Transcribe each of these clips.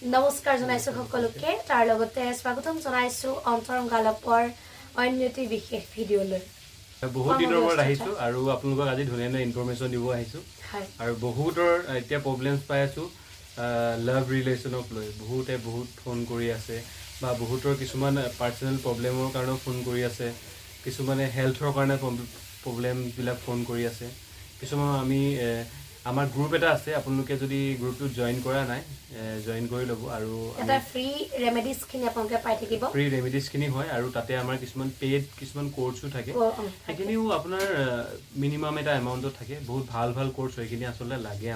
নমস্কাৰ জনাইছো সকলোকে তাৰ লগতে স্বাগতম জনাইছো অন্তৰম গালপৰ অন্যটি বিশেষ ভিডিঅ'লৈ বহুত দিনৰ পৰা আহিছো আৰু আপোনালোকক আজি ধুনীয়া ইনফৰমেশ্যন দিব আহিছো আৰু বহুতৰ এতিয়া প্ৰবলেমছ পাই আছো লাভ ৰিলেশ্যনক লৈ বহুত ফোন কৰি আছে বা বহুতৰ কিছুমান পাৰ্সোনেল প্ৰবলেমৰ কাৰণে ফোন কৰি আছে কিছুমানে হেলথৰ কাৰণে প্ৰবলেম বিলাক ফোন কৰি আছে কিছুমান আমি আমাৰ গ্ৰুপ এটা আছে আপোনালোকে যদি গ্ৰুপটো জয়েন কৰা নাই জয়েন কৰি লব আৰু এটা ফ্ৰী ৰেমেডিজ খিনি আপোনালোকে পাই থাকিব ফ্ৰী ৰেমেডিজ খিনি হয় আৰু তাতে আমাৰ কিছুমান পেড কিছুমান কোৰ্সও থাকে সেইখিনিও আপোনাৰ মিনিমাম এটা এমাউন্টত থাকে বহুত ভাল কোৰ্স সেইখিনি আসলে লাগে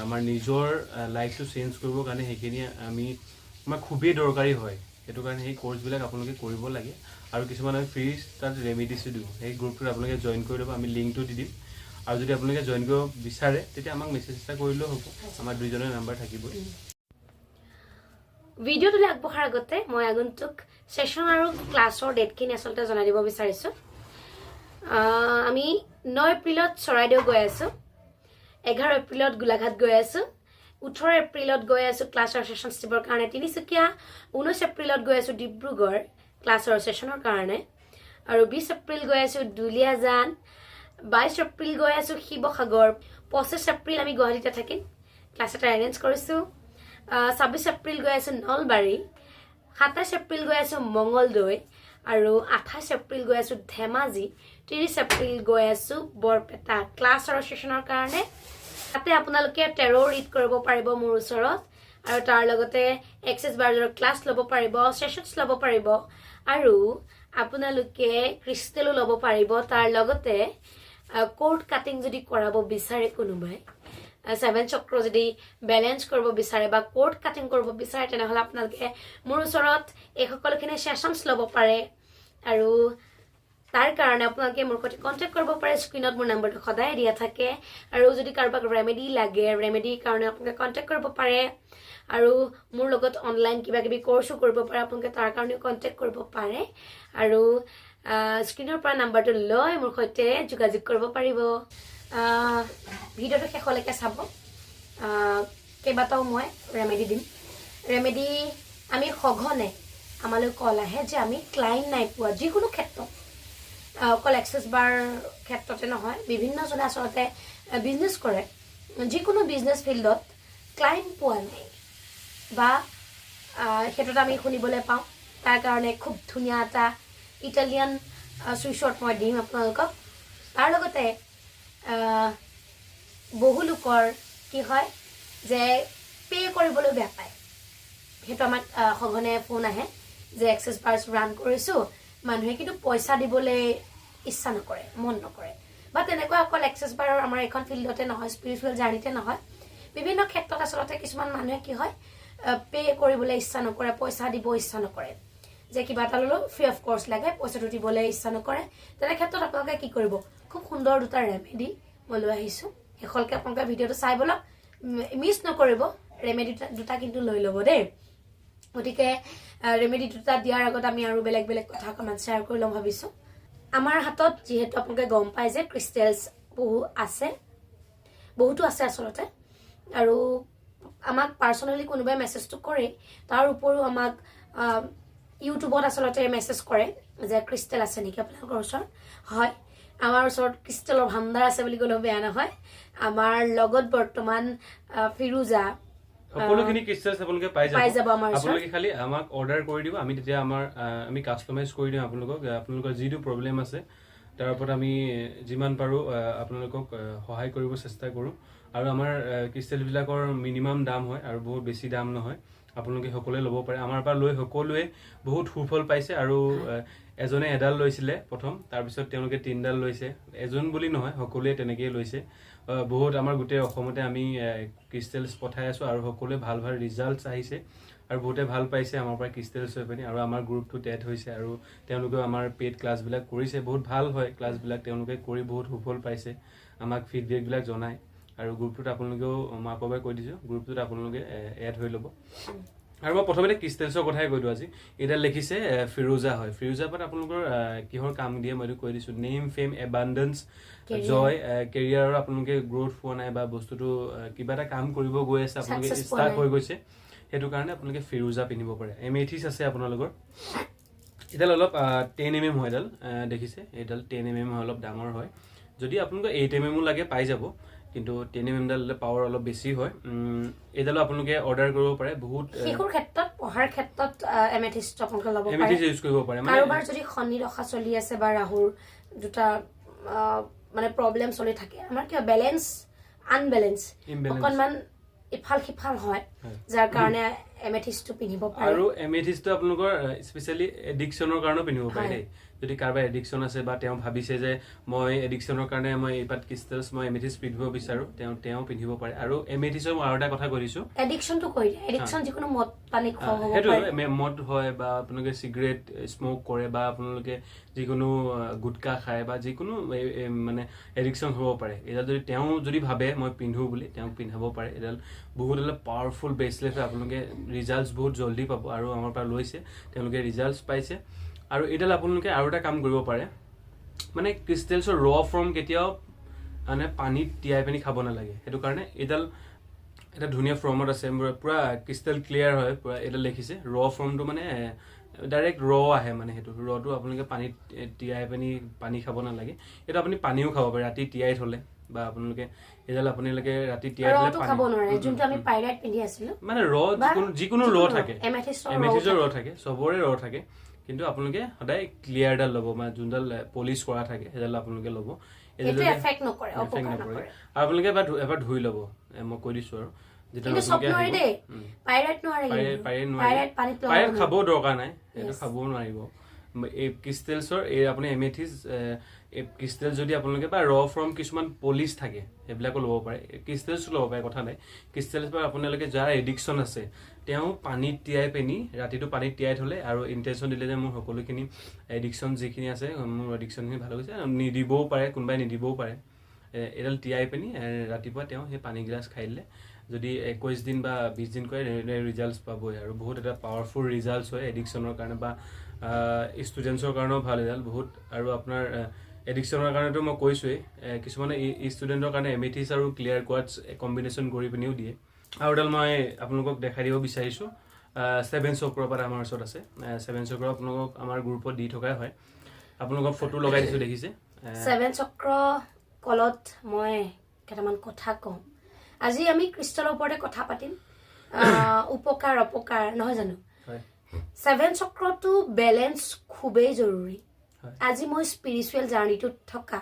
আমাৰ নিজৰ লাইফটো চেঞ্জ কৰিবৰ কাৰণে সেইখিনি আমাৰ খুবেই দৰকাৰী হয় এটো কাৰণে এই কোৰ্স বিলাক আপোনালোকে কৰিব লাগে আৰু কিছুমান আমি ফ্ৰী তাত ৰেমেডিজ দিও এই গ্ৰুপটোত আপোনালোকে জয়েন কৰি লব আমি লিংকটো দি দিম আৰু যদি আপোনালোকে জয়েন কৰিব বিচাৰে তেতিয়া আমাক মেছেজ এটা কৰিলেও হ'ব আমাৰ দুইজনৰ নাম্বাৰ থাকিব ভিডিঅ'টো আগবঢ়াৰ আগতে মই আগন্তুক সেশন আৰু ক্লাছৰ ডেটখিনি আসলতে জনাই দিব বিচাৰিছো আমি 9 এপ্ৰিলত চৰাইদেউ গৈ আছো 11 এপ্ৰিলত গোলাঘাট গৈ আছো 18 এপ্ৰিলত গৈ আছো ক্লাছৰ সেশন ষ্টিবৰ কাৰণে তিনিচুকীয়া 19 এপ্ৰিলত গৈ আছো ডিব্ৰুগড় ক্লাছৰ সেশনৰ কাৰণে আৰু 20 এপ্ৰিল গৈ আছো দুলিয়াজান 22 এপ্ৰিল গৈ আছো শিৱসাগৰ 25 এপ্ৰিল আমি গুৱাহাটীতে থাকিম ক্লাছ এটা এৰেঞ্জ কৰিছো 26 এপ্ৰিল গৈ আছো নলবাৰী 27 এপ্ৰিল গৈ আছো মঙ্গলদৈ আৰু 28 এপ্ৰিল গৈ আছো ধেমাজি 30 এপ্ৰিল গৈ আছো বৰপেটা ক্লাছ আৰু সেশনৰ কাৰণে তাতে আপোনালোকে টেৰো ৰিড কৰিব পাৰিব মোৰ ওচৰত আৰু তাৰ লগতে এক্সেস বাৰ্জৰ ক্লাছ ল'ব পাৰিব সেশনছ ল'ব পাৰিব আৰু আপোনালোকে ক্ৰিষ্টেলো ল'ব পাৰিব তাৰ লগতে কোড কাটিং যদি কৰাব বিচাৰে কোনোবাই 7 চক্ৰ যদি বেলেন্স কৰিব বিচাৰে বা কোড কাটিং কৰিব বিচাৰে তেনেহলে আপোনালোকে মোৰ ওচৰত এই সকলোখিনি সেশনছ ল'ব পাৰে আৰু তাৰ কাৰণে আপোনালোকে মোৰ সৈতে কন্টাক্ট কৰিব পাৰে স্ক্ৰিনত মোৰ নম্বৰটো সদায় দিয়া থাকে আৰু যদি কাৰোবাক ৰেমেডি লাগে ৰেমেডিৰ কাৰণে আপোনালোকে কন্টাক্ট কৰিব পাৰে আৰু মোৰ লগত অনলাইন কিবা কিবি কোৰ্সও কৰিব পাৰে আপোনালোকে তাৰ কাৰণে কন্টাক্ট কৰিব পাৰে আৰু স্ক্ৰিনৰ পৰা নম্বৰটো লৈ মোৰ সৈতে যোগাযোগ কৰিব পাৰিব ভিডিঅ'টো শেষলৈকে চাব কেইবাটাও মই ৰেমেডি দিম ৰেমেডি আমি সঘনে আমালৈ কল আহে যে আমি ক্লায়েণ্ট নাই পোৱা যিকোনো ক্ষেত্ৰত অকল এক্সেস বাৰ ক্ষেত্ৰতে নহয় বিভিন্নজনে আচলতে বিজনেছ কৰে যিকোনো বিজনেছ ফিল্ডত ক্লায়েণ্ট পোৱা নাই বা ক্ষেত্ৰত আমি শুনিবলৈ পাওঁ তাৰ কাৰণে খুব ধুনীয়া এটা ইটালিয়ান সুইচত মই দিম আপোনালোকক তাৰ লগতে বহু লোকৰ কি হয় যে পে কৰিবলৈ বেয়া পায় হেতু আমাক সঘনে ফোন আহে যে এক্সেস বাৰ্স ৰান কৰিছো মানুহে কিন্তু পইচা দিবলৈ ইচ্ছা নকৰে মন নকৰে বা তেনেকুৱা অকল এক্সেস বাৰৰ আমাৰ এখন ফিল্ডতে নহয় স্পিৰিচুৱেল জাৰ্নিতে নহয় বিভিন্ন ক্ষেত্ৰত আচলতে কিছুমান মানুহে কি হয় পে কৰিবলৈ ইচ্ছা নকৰে পইচা দিব ইচ্ছা নকৰে যে কিবা এটা ললো ফ্ৰী অফ কোৰ্স লাগে পইচাটো দিবলৈ ইচ্ছা নকৰে তেনে ক্ষেত্ৰত আপোনালোকে কি কৰিব খুব সুন্দৰ দুটা ৰেমেডি মই লৈ আহিছো হেখলকে আপোনালোকে ভিডিঅ'টো চাই বলক মিছ নকৰিব ৰেমেডি দুটা কিন্তু লৈ ল'ব দেই গতিকে ৰেমেডি দুটা দিয়াৰ আগত আমি আৰু বেলেগ কথা অকমান শ্বেয়াৰ কৰি লম ভাবিছো আমাৰ হাতত যেহেতু আপোনালোকে গম পাই যে ক্ৰিষ্টেলছ বহুতো আছে আচলতে আৰু আমাক পাৰ্সোনালি কোনোবাই মেছেজটো কৰে তাৰ উপৰিও আমাক ইউটিউবত আচলতে মেছেজ কৰে যে ক্ৰিষ্টেল আছে নেকি আপোনালোকৰ ওচৰত হয় আমাৰ ওচৰত ক্ৰিষ্টেলৰ ভাণ্ডাৰ আছে বুলি ক'লেও বেয়া নহয় আমাৰ লগত বৰ্তমান ফিৰোজা সকলোখিনি ক্ৰিষ্টেলছ আপোনালোকে পাই যাব আপোনালোকে খালি আমাক অৰ্ডাৰ কৰি দিব আমি তেতিয়া আমি কাস্টমাইজ কৰি দিম আপোনালোকৰ যিটো প্ৰবলেম আছে তাৰ ওপৰত আমি যিমান পাৰো আপোনালোকক সহায় কৰিব চেষ্টা কৰো আৰু আমাৰ ক্ৰিষ্টেল বিলাকৰ মিনিমাম দাম হয় আৰু বহুত বেছি দাম নহয় আপোনালোকে সকলোৱে ল'ব পাৰে আমাৰ পৰা লৈ সকলোৱে বহুত সুফল পাইছে আৰু এজনে এডাল লৈছিলে প্ৰথম তাৰ পিছত তেওঁলোকে 3ডাল লৈছে এজন বুলি নহয় সকলোৱে তেনেকৈ লৈছে বহুত আমাৰ গোটেই অসমতে আমি ক্ৰিষ্টেলছ পঠাই আছো আৰু সকলোৱে ভাল ৰিজাল্টছ আহিছে আৰু বহুতে ভাল পাইছে আমাৰ পৰা ক্ৰিষ্টেলছ হৈ পিনি আৰু আমাৰ গ্ৰুপটো টেড হৈছে আৰু তেওঁলোকে আমাৰ পেড ক্লাছ বিলাক কৰিছে বহুত ভাল হয় ক্লাছ বিলাক তেওঁলোকে কৰি বহুত সুফল পাইছে আমাক ফিডবেক বিলাক জনায় আৰু গ্ৰুপটোত আপোনালোকেও মই আকবাৰ কৈ দিছো গ্ৰুপটোত আপোনালোকে এড হৈ ল'ব আৰু মই প্ৰথমতে ক্ৰিষ্টেলছৰ কথাই কৈ দিওঁ আজি এটা লিখিছে ফিৰোজা হয় ফিৰোজাৰ পৰা আপোনালোকৰ কিহৰ কাম দিয়ে মই কৈ দিছো নেম ফেম এবান্ডেন্স জয় কেৰিয়াৰৰ আপোনালোকে গ্ৰোথ পোৱা নাই বা বস্তুটো কিবা এটা কাম কৰিব গৈ আছে আপোনালোকে ষ্টাৰ্ট হৈ গৈছে সেইটো কাৰণে আপোনালোকে ফিৰোজা পিন্ধিব পাৰে এমেথিছ আছে আপোনালোকৰ এডাল অলপ 10 mm হয় এডাল দেখিছে এডাল 10 mm হয় অলপ ডাঙৰ হয় যদি আপোনালোকে 8 mm লাগে পাই যাব কিন্তু 10 mm ডাল পাৱাৰ অলপ বেছি হয় এডাল আপোনালোকে অৰ্ডাৰ কৰিব পাৰে বহুত শিশুৰ ক্ষেত্ৰত পঢ়াৰ ক্ষেত্ৰত এমেথিষ্ট আপোনালোকে ল'ব পাৰে এমেথিছ ইউজ কৰিব পাৰে মানে কাৰোবাৰ যদি শনি দশা চলি আছে বা ৰাহুৰ দুটা মানে প্ৰবলেম চলি থাকে আমাৰ কি বেলেন্স আনবেলেন্স অকনমান ইফাল সিফাল হয় যাৰ কাৰণে এমেথিছটো পিন্ধিব পাৰে আৰু এমেথিছটো আপোনালোকৰ স্পেশালি এডিকচনৰ কাৰণে পিন্ধিব পাৰে দেই যদি কাৰোবাৰ এডিকচন আছে বা তেওঁ ভাবিছে যে মই এডিকচনৰ কাৰণে মই এইপাত ক্ৰিষ্টেলছ মই এমেথিছ পিন্ধিব বিচাৰো তেওঁ পিন্ধিব পাৰে আৰু এমেথিছৰ মই আৰু এটা কথা কৈ দিছো এডিকচনটো কৈ দিয়ে এডিকচন যিকোনো মদ পানী খোৱা হ'ব সেইটো পাৰে মদ হয় বা আপোনালোকে সিগাৰেট স্মোক কৰে বা আপোনালোকে যিকোনো গুটকা খায় বা যিকোনো মানে এডিকচন হ'ব পাৰে এডাল যদি তেওঁ যদি ভাবে মই পিন্ধো বুলি তেওঁ পিন্ধাব পাৰে এডাল বহুত পাৱাৰফুল ব্ৰেচলেট হয় আপোনালোকে ৰিজাল্টছ বহুত জলদি পাব আৰু আমাৰ পৰা লৈছে তেওঁলোকে ৰিজাল্টছ পাইছে আৰু এডাল আপোনালোকে আৰু এটা কাম কৰিব পাৰে মানে ক্ৰিষ্টেলছৰ ৰ ফৰ্ম কেতিয়াও মানে পানীত তিয়াই পিনি খাব নালাগে সেইটো কাৰণে এডাল এটা ধুনীয়া ফৰ্মত আছে পুৰা ক্ৰিষ্টেল ক্লিয়াৰ হয় পুৰা এডাল দেখিছে ৰ ফৰ্মটো মানে ডাইৰেক্ট ৰ আহে মানে সেইটো ৰটো আপোনালোকে পানীত তিয়াই পিনি পানী খাব নালাগে এইটো আপুনি পানীও খাব পাৰে ৰাতি তিয়াই থলে বা আপোনালোকে এডাল আপোনালোকে ৰাতি তিয়াই থলে খাব নোৱাৰে যোনটো আমি পাইৰাইট পিন্ধি আছিলো মানে ৰ যিকোনো ৰ থাকে এমেথিছৰ ৰ থাকে চবৰে ৰ থাকে কিন্তু আপোনালোকে সদায় ক্লিয়াৰডাল ল'ব মানে যোনডাল পলিচ কৰা থাকে সেইডাল আপোনালোকে ল'ব এইটো এফেক্ট নকৰে অপকাৰ নকৰে আৰু আপোনালোকে এবাৰ ধুই ল'ব মই কৈ দিছো আৰু কিন্তু সব নোৱাৰি দেই পাইৰাইট নোৱাৰে পাইৰাইট পানীত পাইৰাইট খাব দৰকাৰ নাই সেইটো খাবও নোৱাৰিব এই ক্ৰিষ্টেলছৰ এই আপুনি এমেথিছ ক্ৰিষ্টেল যদি আপোনালোকে বা ৰ ফৰ্ম কিছুমান পলিচ থাকে সেইবিলাকো ল'ব পাৰে ক্ৰিষ্টেলছ ল'ব পাৰে কথা নাই ক্ৰিষ্টেলছ পৰা আপোনালোকে যাৰ এডিকশ্যন আছে তেওঁ পানীত তিয়াই পিনি ৰাতিটো পানীত তিয়াই থলে আৰু ইণ্টেনশ্যন দিলে যে মোৰ সকলোখিনি এডিকশ্যন যিখিনি আছে মোৰ এডিকশ্যনখিনি ভাল হৈছে নিদিবও পাৰে কোনোবাই নিদিবও পাৰে এডাল তিয়াই পিনি ৰাতিপুৱা তেওঁ সেই পানী গিলাচ খাই দিলে যদি 21 দিন বা 20 দিন কৰে ৰিজাল্টছ পাবই আৰু বহুত এটা পাৱাৰফুল ৰিজাল্টছ হয় এডিকশ্যনৰ কাৰণে বা ষ্টুডেণ্টছৰ কাৰণেও ভাল এডাল বহুত আৰু আপোনাৰ এডিকশ্যনৰ কাৰণেতো মই কৈছোৱেই কিছুমানে ষ্টুডেণ্টৰ কাৰণে এমেথিছ আৰু ক্লিয়াৰ কোৱাৰ্টছ কম্বিনেশ্যন কৰি পিনিও দিয়ে আৰু এডাল মই আপোনালোকক দেখাই দিব বিচাৰিছোঁ 7 চক্ৰৰ পৰা আমাৰ ওচৰত আছে 7 চক্ৰ আপোনালোকক আমাৰ গ্ৰুপত দি থকাই হয় আপোনালোকক ফটো লগাই দিছোঁ দেখিছে 7 চক্ৰ কলত মই কেইটামান কথা কওঁ আজি আমি ক্ৰিষ্টেলৰ ওপৰতে কথা পাতিম উপকাৰ অপকাৰ নহয় জানো 7 চক্ৰটো বেলেন্স খুবেই জৰুৰী আজি মই স্পিৰিচুৱেল জাৰ্নিটোত থকা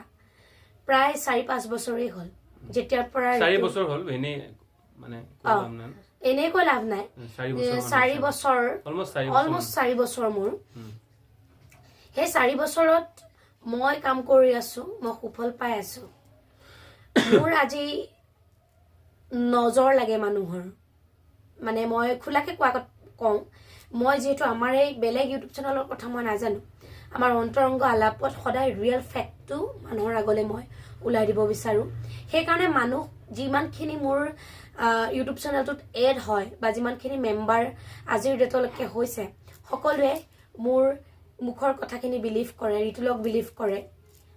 প্ৰায় 4-5 বছৰেই হ'ল যেতিয়াৰ পৰা 4 বছৰ হ'ল এনে মানে এনে কৈ লাভ নাই 4 বছৰ অলমোষ্ট 4 বছৰ মোৰ সেই 4 বছৰত মই কাম কৰি আছো মই সুফল পাই আছো মোৰ আজি নজৰ লাগে মানুহৰ মানে মই খোলাকে কওঁ মই যেহেতু আমাৰ এই বেলেগ ইউটিউব চেনেলৰ কথা মই নাজানো আমাৰ অন্তৰংগ আলাপত সদায় ৰিয়েল ফেক্টটো মানুহৰ আগলৈ মই ওলাই দিব বিচাৰো সেইকাৰণে মানুহ যিমানখিনি মোৰ ইউটিউব চেনেলটোত এড হয় বা যিমানখিনি মেম্বাৰ আজিৰ ডেটলৈকে হৈছে সকলোৱে মোৰ মুখৰ কথাখিনি বিলিভ কৰে ঋতুলক বিলিভ কৰে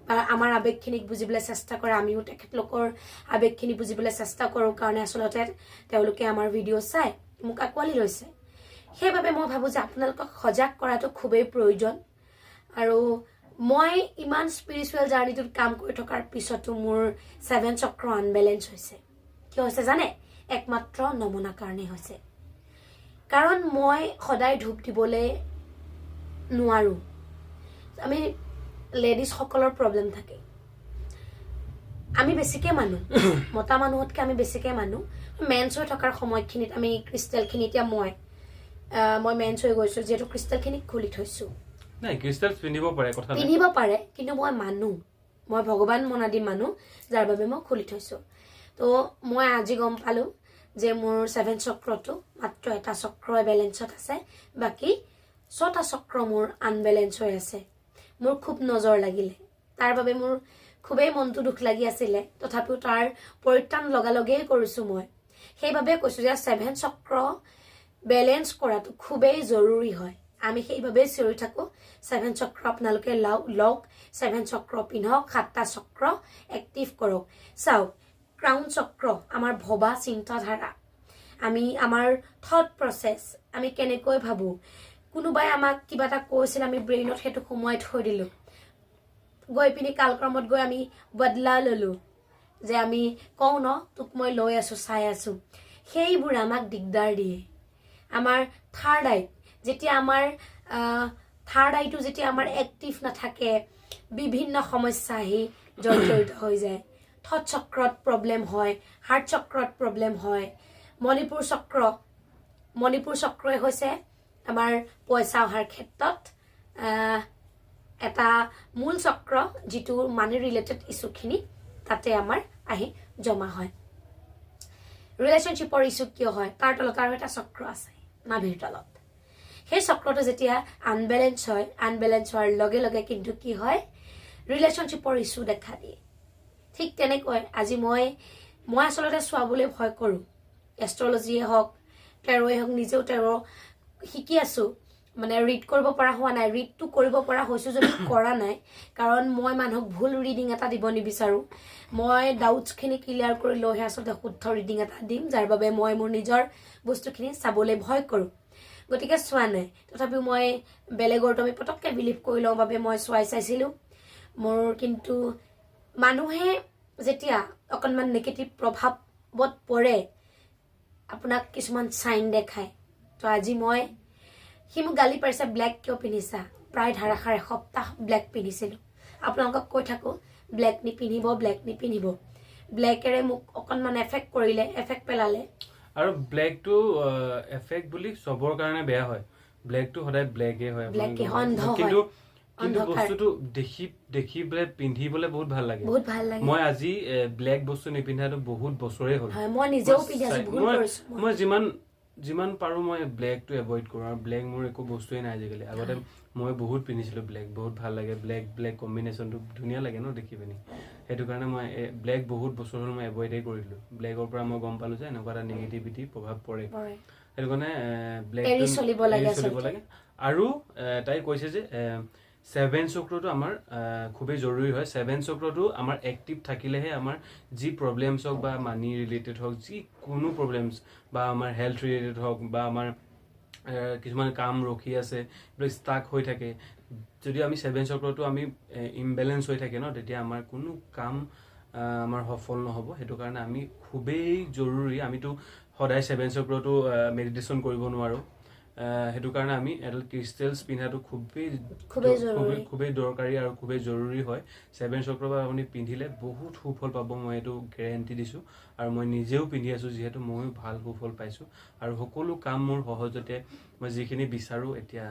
বা আমাৰ আবেগখিনিক বুজিবলৈ চেষ্টা কৰে আমিও তেখেতলোকৰ আবেগখিনি বুজিবলৈ চেষ্টা কৰোঁ কাৰণে আচলতে তেওঁলোকে আমাৰ ভিডিঅ' চাই মোক আঁকোৱালি লৈছে সেইবাবে মই ভাবোঁ যে আপোনালোকক সজাগ কৰাটো খুবেই প্ৰয়োজন আৰু মই ইমান স্পিৰিচুৱেল জাৰ্নিটোত কাম কৰি থকাৰ পিছতো মোৰ 7 চক্ৰ আনবেলেঞ্চ হৈছে কি হৈছে জানে একমাত্ৰ নমুনা কাৰণেই হৈছে কাৰণ মই সদায় ধূপ দিবলৈ নোৱাৰোঁ আমি লেডিজ সকলৰ প্ৰব্লেম থাকে আমি বেছিকে মানুহ মতা মানুহতকৈ আমি বেছিকে মানুহ মেন্স হৈ থকাৰ সময়খিনিত আমি ক্ৰিষ্টেলখিনি এতিয়া মই মেন্স হৈ গৈছোঁ যিহেতু ক্ৰিষ্টেলখিনি খুলি থৈছোঁ নাই ক্ৰিষ্টেল পিন্ধিব পাৰে কথা নাই পিন্ধিব পাৰে কিন্তু মই মানুহ মই ভগৱান মনাদি মানুহ যাৰ বাবে মই খুলি থৈছোঁ তো মই আজি গম পালোঁ যে মোৰ 7 চক্ৰটো মাত্ৰ এটা চক্ৰ বেলেঞ্চত আছে বাকী 6টা চক্ৰ মোৰ আনবেলেঞ্চ হৈ আছে মোৰ খুব নজৰ লাগিলে তাৰ বাবে মোৰ খুবেই মনটো দুখ লাগি আছিলে তথাপিও তাৰ পৰিত্ৰাণ লগালগেই কৰিছোঁ মই সেইবাবে কৈছোঁ যে 7 চক্ৰ বেলেঞ্চ কৰাটো খুবেই জৰুৰী হয় আমি সেইবাবে চিঞৰি থাকোঁ 7 চক্ৰ আপোনালোকে লওক 7 চক্ৰ পিন্ধক 7টা চক্ৰ এক্টিভ কৰক চাওক ক্ৰাউন চক্ৰ আমাৰ ভবা চিন্তাধাৰা আমি আমাৰ থট প্ৰচেছ আমি কেনেকৈ ভাবোঁ কোনোবাই আমাক কিবা এটা কৈছিল আমি ব্ৰেইনত সেইটো সোমোৱাই থৈ দিলোঁ গৈ পিনি কালক্ৰমত গৈ আমি বদলা ল'লোঁ যে আমি কওঁ ন তোক মই লৈ আছোঁ চাই আছোঁ সেইবোৰ আমাক দিগদাৰ দিয়ে আমাৰ থাৰ্ড আই যেতিয়া আমাৰ থাৰ্ড আইটো যেতিয়া আমাৰ এক্টিভ নাথাকে বিভিন্ন সমস্যা আহি জড়িত হৈ যায় থট চক্ৰত প্ৰব্লেম হয় হাৰ্ট চক্ৰত প্ৰব্লেম হয় মণিপুৰ চক্ৰই হৈছে আমাৰ পইচা অহাৰ ক্ষেত্ৰত এটা মূল চক্ৰ যিটো মানি ৰিলেটেড ইছ্যুখিনি তাতে আমাৰ আহি জমা হয় ৰিলেশ্যনশ্বিপৰ ইছ্যু কিয় হয় তাৰ তলত আৰু এটা চক্ৰ আছে নাভিৰ তলত সেই চক্ৰটো যেতিয়া আনবেলেঞ্চ হোৱাৰ লগে লগে কিন্তু কি হয় ৰিলেশ্যনশ্বিপৰ ইছ্যু দেখা দিয়ে ঠিক তেনেকৈ আজি মই আচলতে চোৱাবলৈ ভয় কৰোঁ এষ্ট্ৰলজিয়ে হওক টেৰ'য়ে হওক নিজেও টেৰ' শিকি আছোঁ মানে ৰিড কৰিব পৰা হোৱা নাই ৰিডটো কৰিব পৰা হৈছোঁ যদি কৰা নাই কাৰণ মই মানুহক ভুল ৰিডিং এটা দিব নিবিচাৰোঁ মই ডাউটছখিনি ক্লিয়াৰ কৰি লৈহে আচলতে শুদ্ধ ৰিডিং এটা দিম যাৰ বাবে মই মোৰ নিজৰ বস্তুখিনি চাবলৈ ভয় কৰোঁ গতিকে চোৱা নাই তথাপিও মই বেলেগৰটো আমি পটককৈ বিলিভ কৰি লওঁ বাবে মই চাইছিলোঁ মোৰ কিন্তু মানুহে যেতিয়া অকণমান নিগেটিভ প্ৰভাৱত পৰে আপোনাক কিছুমান চাইন দেখায় তো আজি সি মোক গালি পাৰিছে ব্লেক কিয় পিন্ধিছা প্ৰায় ধাৰাসাৰ এসপ্তাহ ব্লেক পিন্ধিছিলোঁ আপোনালোকক কৈ থাকোঁ ব্লেক নিপিন্ধিব ব্লেকেৰে মোক অকণমান এফেক্ট পেলালে আৰু ব্লেকটো এফেক্ট বুলি চবৰ কাৰণে বেয়া হয় ব্লেকটো সদায় ব্লেকে হয় কিন্তু বস্তুটো দেখি পিন্ধিবলৈ বহুত ভাল লাগে মই আজি ব্লেক বস্তু নিপিন্ধাটো বহুত বছৰে হ'ল মই যিমান পাৰোঁ মই ব্লেকটো এভইড কৰোঁ আৰু ব্লেক মোৰ একো বস্তুৱেই নাই আজিকালি আগতে মই বহুত পিন্ধিছিলোঁ ব্লেক বহুত ভাল লাগে ব্লেক কম্বিনেশ্যনটো ধুনীয়া লাগে ন দেখি পিনি সেইটো কাৰণে মই ব্লেক বহুত বছৰ হ'ল মই এভইডেই কৰি দিলোঁ ব্লেকৰ পৰা মই গম পালোঁ যে এনেকুৱা এটা নিগেটিভিটি প্ৰভাৱ পৰে সেইটো কাৰণে ব্লেকটো চলিব লাগে আৰু তাই কৈছে যে 7 চক্ৰটো আমাৰ খুবেই জৰুৰী হয় 7 চক্ৰটো আমাৰ এক্টিভ থাকিলেহে আমাৰ যি প্ৰব্লেমছ হওক বা মানি ৰিলেটেড হওক যিকোনো প্ৰব্লেমছ বা আমাৰ হেল্থ ৰিলেটেড হওক বা আমাৰ কিছুমান কাম ৰখি আছে এইবিলাক ষ্টাক হৈ থাকে যদি আমি 7 চক্ৰটো আমি ইমবেলেঞ্চ হৈ থাকে ন তেতিয়া আমাৰ কোনো কাম আমাৰ সফল নহ'ব সেইটো কাৰণে আমি খুবেই জৰুৰী আমিতো সদায় 7 চক্ৰটো মেডিটেশ্যন কৰিব নোৱাৰোঁ সেইটো কাৰণে আমি এডাল ক্ৰিষ্টেলছ পিন্ধাটো খুবেই দৰকাৰী আৰু খুবেই জৰুৰী হয় 7 চক্ৰ বা আপুনি পিন্ধিলে বহুত সুফল পাব মই এইটো গেৰেণ্টি দিছোঁ আৰু মই নিজেও পিন্ধি আছোঁ যিহেতু ময়ো ভাল সুফল পাইছোঁ আৰু সকলো কাম মোৰ সহজতে মই যিখিনি বিচাৰোঁ এতিয়া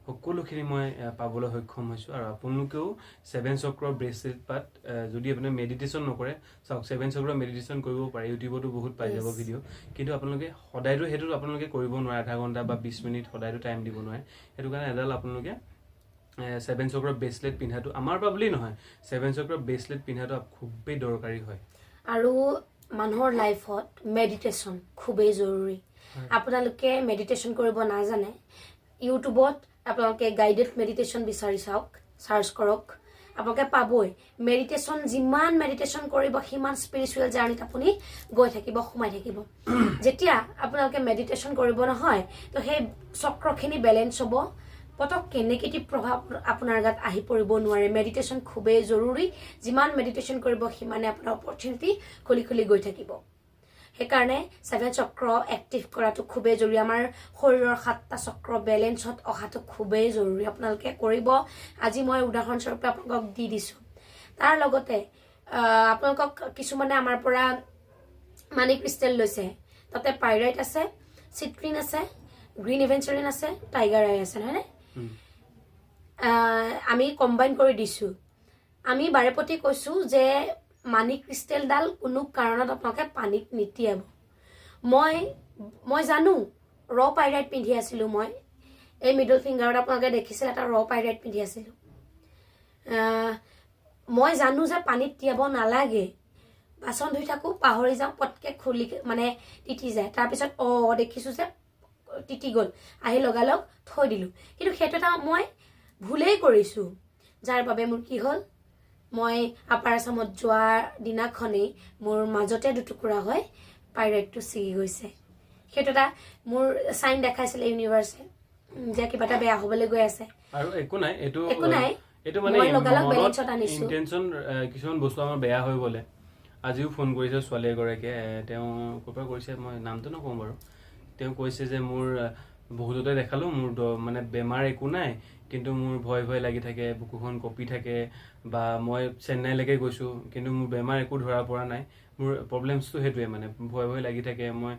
সকলোখিনি মই পাবলৈ সক্ষম হৈছোঁ আৰু আপোনালোকেও 7 চক্ৰৰ ব্ৰেচলেট পাত যদি আপুনি মেডিটেশ্যন নকৰে চাওক 7 চক্ৰৰ মেডিটেশ্যন কৰিব পাৰে ইউটিউবতো বহুত পাই যাব ভিডিঅ' কিন্তু আপোনালোকে সদায়তো সেইটো আপোনালোকে কৰিব নোৱাৰে আধা ঘণ্টা বা 20 মিনিট সদায়তো টাইম দিব নোৱাৰে সেইটো কাৰণে এডাল আপোনালোকে 7 চক্ৰৰ ব্ৰেচলেট পিন্ধাটো আমাৰ পৰা বুলি নহয় 7 চক্ৰৰ ব্ৰেচলেট পিন্ধাটো খুবেই দৰকাৰী হয় আৰু মানুহৰ লাইফত মেডিটেশ্যন খুবেই জৰুৰী আপোনালোকে মেডিটেশ্যন কৰিব নাজানে ইউটিউবত আপোনালোকে গাইডেড মেডিটেশ্যন বিচাৰি চাওক চাৰ্চ কৰক আপোনালোকে পাবই মেডিটেশ্যন যিমান মেডিটেশ্যন কৰিব সিমান স্পিৰিচুৱেল জাৰ্ণিত আপুনি গৈ থাকিব সোমাই থাকিব যেতিয়া আপোনালোকে মেডিটেশ্যন কৰিব নহয় তো সেই চক্ৰখিনি বেলেঞ্চ হ'ব পটককৈ নিগেটিভ প্ৰভাৱ আপোনাৰ গাত আহি পৰিব নোৱাৰে মেডিটেশ্যন খুবেই জৰুৰী যিমান মেডিটেশ্যন কৰিব সিমানে আপোনাৰ অপৰচুনিটি খুলি গৈ থাকিব সেইকাৰণে 7 চক্ৰ এক্টিভ কৰাটো খুবেই জৰুৰী আমাৰ শৰীৰৰ 7টা চক্ৰ বেলেঞ্চত অহাটো খুবেই জৰুৰী আপোনালোকে কৰিব আজি মই উদাহৰণস্বৰূপে আপোনালোকক দি দিছোঁ তাৰ লগতে আপোনালোকক কিছুমানে আমাৰ পৰা মানি ক্ৰিষ্টেল লৈছে তাতে পাইৰাইট আছে চিট্ৰিন আছে গ্ৰীণ ইভেঞ্চাৰিন আছে টাইগাৰ আই আছে নহয়নে আমি কম্বাইন কৰি দিছোঁ আমি বাৰেপতি কৈছোঁ যে মানি ক্ৰিষ্টেলডাল কোনো কাৰণত আপোনালোকে পানীত নিতিয়াব মই জানো ৰ পাইৰাইট পিন্ধি আছিলোঁ মই এই মিডল ফিংগাৰত আপোনালোকে দেখিছিল এটা ৰ পাইৰাইট পিন্ধি আছিলোঁ মই জানো যে পানীত তিয়াব নালাগে বাচন ধুই থাকোঁ পাহৰি যাওঁ পটকৈ খুলি মানে তিতি যায় তাৰপিছত দেখিছোঁ যে তিতি গ'ল আহি লগালগ থৈ দিলোঁ কিন্তু সেইটো এটা মই ভুলেই কৰিছোঁ যাৰ বাবে মোৰ কি হ'ল মই আপাৰ আছামত যোৱাৰ দিনাখনেই মোৰ মাজতে দুটুকুৰা হয় পাইৰাইটটো ছিগি গৈছে সেইটো এটা মোৰ সাইন দেখাইছিলে ইউনিভাৰ্ছে যে কিবা এটা বেয়া হ'বলৈ গৈ আছে আৰু একো নাই এটো মানে মই লগালগ বেলেঞ্চত আনিছো ইন্টেনশন কিছুমান বস্তু আমাৰ বেয়া হৈ গ'লে আজিও ফোন কৰিছে ছোৱালী এগৰাকীয়ে তেওঁ ক'ৰপৰা কৰিছে মই নামটো নকওঁ বাৰু তেওঁ কৈছে যে মোৰ বহুততে দেখালো মোৰ মানে বেমাৰ একো নাই কিন্তু মোৰ ভয় ভয় লাগি থাকে বুকুখন কপি থাকে বা মই চেন্নাইলৈকে গৈছো কিন্তু মোৰ বেমাৰ একো ধৰা পৰা নাই মোৰ প্ৰবলেমছটো হেতুৱে মানে ভয় ভয় লাগি থাকে মই